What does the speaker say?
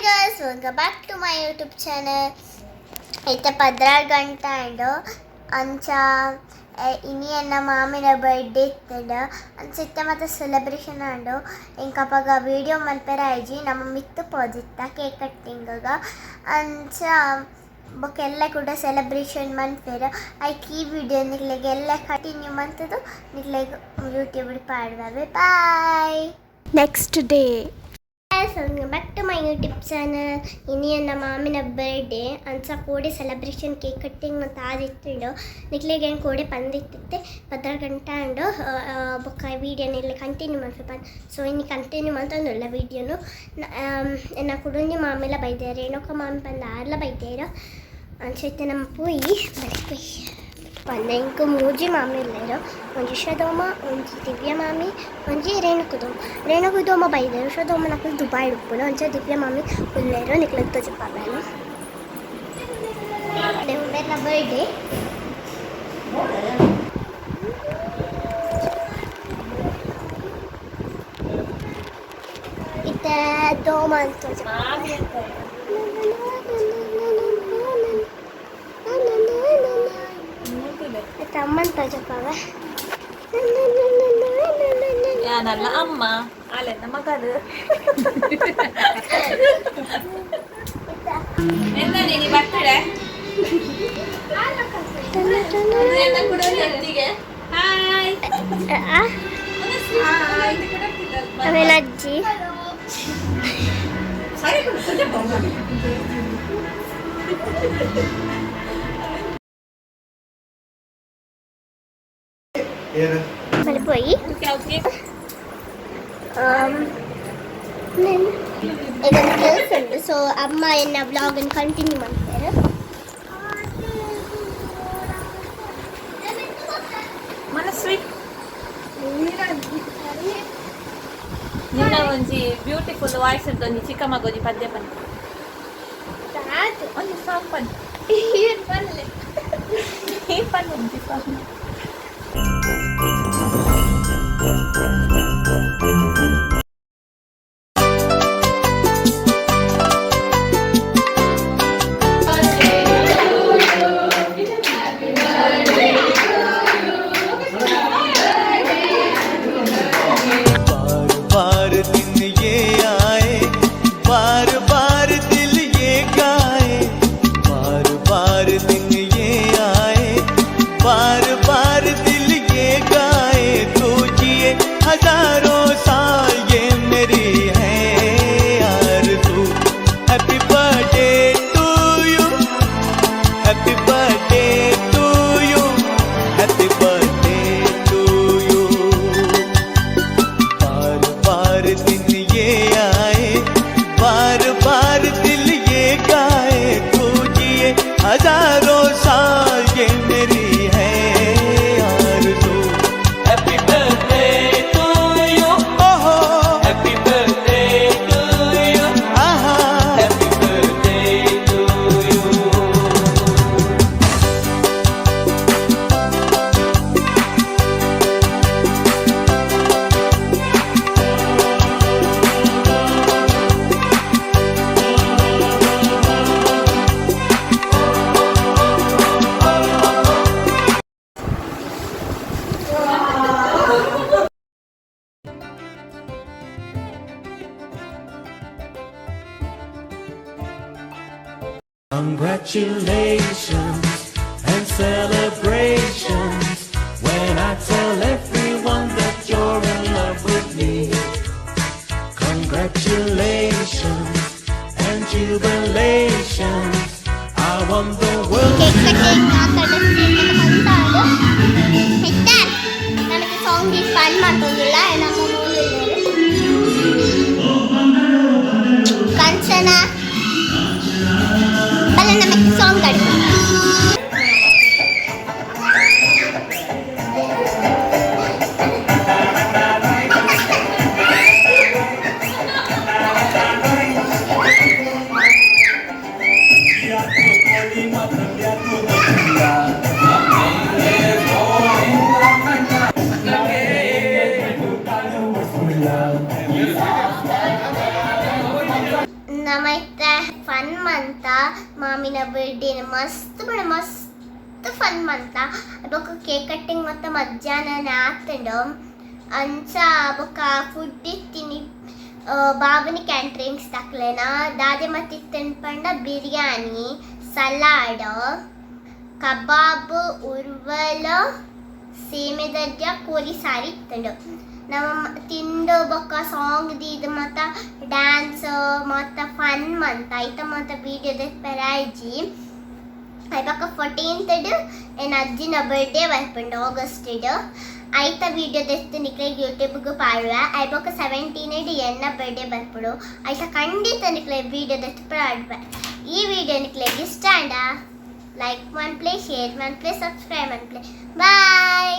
guys, welcome back to my YouTube channel. It's 15 ಗಂಟೆ ಅಂಡು ಅಂಚ ಇನಿ ಎನ್ನ ಮಾಮಿನ ಬರ್ಡೇ ಇತ್ತಂಡು ಅಂಚ ಮತ್ತೆ ಸೆಲೆಬ್ರೇಷನ್ ಅಂಡು ಇಂಕಪಗ ವಿಡಿಯೋ ಮಲ್ಪೆರ ಆಯ್ಜಿ ನಮ್ಮ ಮಿತ್ತು ಪೋದಿತ್ತ ಕೇಕ್ ಕಟ್ಟಿಂಗಗ ಅಂಚ ಬೊಕ್ಕೆಲ್ಲ ಕೂಡ ಸೆಲೆಬ್ರೇಷನ್ ಮನ್ಪೆರ ಐಕ್ ಈ ವಿಡಿಯೋ ನಿಕ್ಲೆಗೆ ಎಲ್ಲ ಕಂಟಿನ್ಯೂ ಮಂತದು ನಿಕ್ಲೆಗೆ ಯೂಟ್ಯೂಬ್ ಪಾಡ್ಬಾವೆ bye. Next day welcome back to my YouTube channel. ಇನಿ ನನ್ನ ಮಾಮಿನ ಬರ್ಡೇ ಅಂಚ ಕೋಡೆ ಸೆಲೆಬ್ರೇಷನ್ ಕೇಕ್ ಕಟ್ಟಿಂಗ್ ಅಂತ ಆದಿತ್ತು ನಿಕ್ಲೆಗೆ ಕೋಡೆ ಪಂದಿತ್ತಿತ್ತೆ 15 ಗಂಟೆ ಅಂಡು ಬೊಕ್ಕ ವೀಡಿಯೋನ ಇಲ್ಲಿ ಕಂಟಿನ್ಯೂ ಮಾಡ್ಬೇಕು. ಸೊ ಇನ್ನು ಕಂಟಿನ್ಯೂ ಮಾಡ್ತಂದಿಲ್ಲ ವೀಡಿಯೋನು ಎನ್ನ ಕುಡುಂಜಿ ಮಾಮೆಲ್ಲ ಬೈದಾರೆ ಏನೊಕ್ಕ ಮಾಮಿ ಬಂದ ಆರ್ಲ ಬೈದಾರ ಅಂಚೈತೆ ನಮ್ಮ ಪೋಯಿ ಬರೀ ಪಂದ ಇಂಕ ಮೂಜಿ ಮಾಮಿ ಇಲ್ಲೇರು ಒಂಜಿ ಶೋದೋಮ ಒಂಜಿ ದಿವ್ಯ ಮಾಮಿ ಒಂಜಿ ರೇಣುಕುದೋಮ ಬೈದೇರು ಶೋದೋಮ ನಕಲು ದುಬಾಯ್ ಉಪ್ಪುನ ಒಂಚ ದಿವ್ಯ ಮಾಮಿ ಉಲ್ಲೇರು ನಿಕ್ಲಗ್ ತೋಜಿಪ್ಪಾಮೇನು ಉಂಡೆರ್ನ ಬರ್ಡೇ ಇತ್ತೆ ದೋಮ ಅಂತ ಅಮ್ಮನ್ ತೋಜಪ್ಪಾವ ಯಾನಲ್ಲ ಅಮ್ಮ ಅಲೆನ್ನ ಮಗದು ಎಂತ ನೀನು ಬರ್ತಡೆ ಆಮೇಲೆ ಅಜ್ಜಿ ಮಲ್ಪೋಯಿ ಇದೊಂದು ಕೆಲಸ ಉಂಟು. ಸೊ ಅಮ್ಮ ಎನ್ನ ವ್ಲಾಗನ್ನು ಕಂಟಿನ್ಯೂ ಮಾಡ್ತಾರೆ. ನಿನ್ನ ಒಂಜಿ ಬ್ಯೂಟಿಫುಲ್ ವಾಯ್ಸ್ ಉಂಟು ಒಂಜಿ ಚಿಕ್ಕ ಮಗೋಜಿ ಪದ್ಯ ಪನ್ ಒಂಜಿ ಸಾಂಗ್ ಪನ್ ಪನ್ ಒಂಜಿ song Congratulations and celebrations when I tell everyone that you're in love with me. Congratulations and jubilations. I want the world to ನನಗೆ ಸಾಂಗ್ ಫನ್ ಮಾಡ್ತೋದಿಲ್ಲ ನಮ್ಮ ಕಂಚನ ನಮಗೆ ಸಾಂಗ್ ಕಡಿಮೆ ನಮೈತ ಫನ್ ಮಂತ ಮಾಮಿನ ಬರ್ಡೇನ ಮಸ್ತ್ ಫನ್ ಮಂತ ಬೊಕ್ಕ ಕೇಕ್ ಕಟ್ಟಿಂಗ್ ಮತ್ತು ಮಧ್ಯಾಹ್ನ ಆತಂಡು ಅಂಚ ಬೊಕ್ಕ ಫುಡ್ ಇತ್ತೀನಿ ಬಾಬುನಿ ಕ್ಯಾಂಟ್ರಿಂಗ್ಸ್ ತಕ್ಲೆನ ದಾದೆ ಮತ್ತಿತ್ತನ್ ಪಂಡ ಬಿರಿಯಾನಿ ಸಲಾಡ್ ಕಬಾಬ್ ಉರ್ವಲ ಸೇಮೆ ದರ್ಜ ಕೋರಿ ಸಾರಿ ಇತ್ತಂಡು ನಮ್ಮ ತಿಂದು ಬೊಕ್ಕ ಸಾಂಗ್ ದೀದು ಮತ್ತು ಡ್ಯಾನ್ಸ್ ಮತ್ತು ಫನ್ ಮಂತ ಐತ ಮತ್ತು ವೀಡಿಯೋದ ಪೆರಾಯ್ಜಿ ಐಬಕ್ಕ 14th ಎನ್ನ ಅಜ್ಜಿನ ಬರ್ಡೇ ಬರ್ಪುಂಡು ಆಗಸ್ಟ್ ಐತ ವೀಡಿಯೋ ದೆತ್ತು ನಿಕ್ಲೆ ಯೂಟ್ಯೂಬ್ಗೆ ಪಾಡುವೆ ಐಬಕ್ಕ 17 ಎನ್ನ ಬರ್ಡೇ ಬರ್ಪುಡು ಐತ ಖಂಡಿತ ನಿಕ್ಲೆ ವೀಡಿಯೋ ದೆತ್ತು ಪಾಡುವೆ ಈ ವಿಡಿಯೋ ನಿಕ್ಲೆ ಇಷ್ಟ ಅಂಡ ಲೈಕ್ ಮನ್ಪ್ಲೆ ಶೇರ್ ಮನ್ಪ್ಲೆ ಸಬ್ಸ್ಕ್ರೈಬ್ ಮನ್ಪ್ಲೆ ಬಾಯ್.